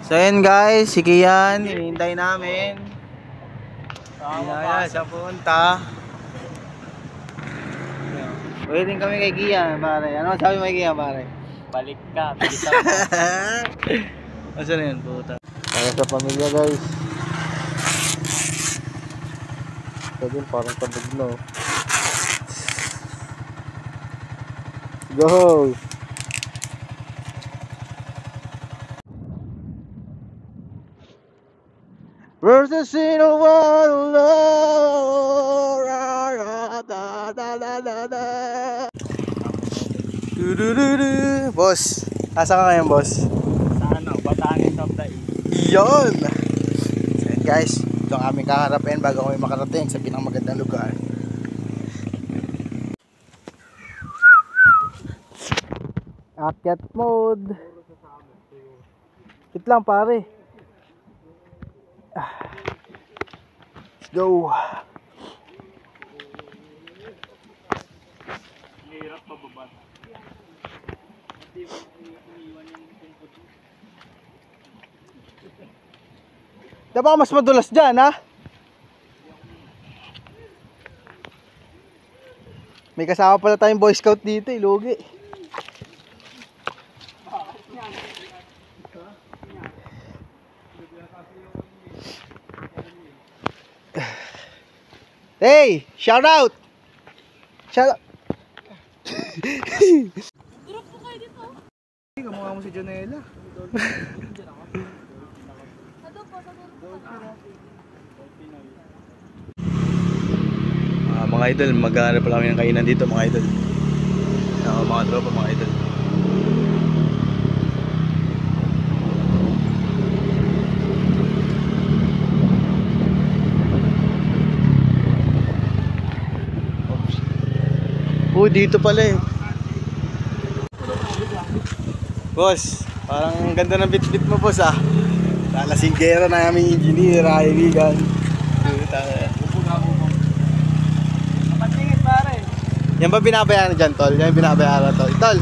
So yun guys, si Kian, hinihintay namin. Ayan, siya punta. Waiting kami kay Kian, pare. Ano sabi mo kay Kian, pare? Balik ka, bilisan mo. Asa na yun, puta? Para sa pamilya guys. Ito din, parang tabog na. Go! Where's the scene of one love? Boss, asa ka ngayon, boss? Sa ano, Batanes of the East. Yun! So yun guys, ito ang aming kaharapin bago kami makarating sa pinakamagandang lugar. Akyat mode. Wait lang pare. Let's go. Hirap pababa. Dapat mas madulas dyan, ha? May kasama pala tayong Boy Scout dito, lugi. Hey, shout out! Shout out! Drop po kayo dito. Kamukha mo si Jonella. Mga idol, maghanap pala kami ng kainan dito mga idol. Mga tropa mga idol. Dito pala eh. Boss, parang ganda ng bit-bit mo boss ah. Lalasinggera na aming engineer, kaibigan. Patingin pare. Yan ba binabayaran dyan, tol? Yan binabayaran, tol. Tol,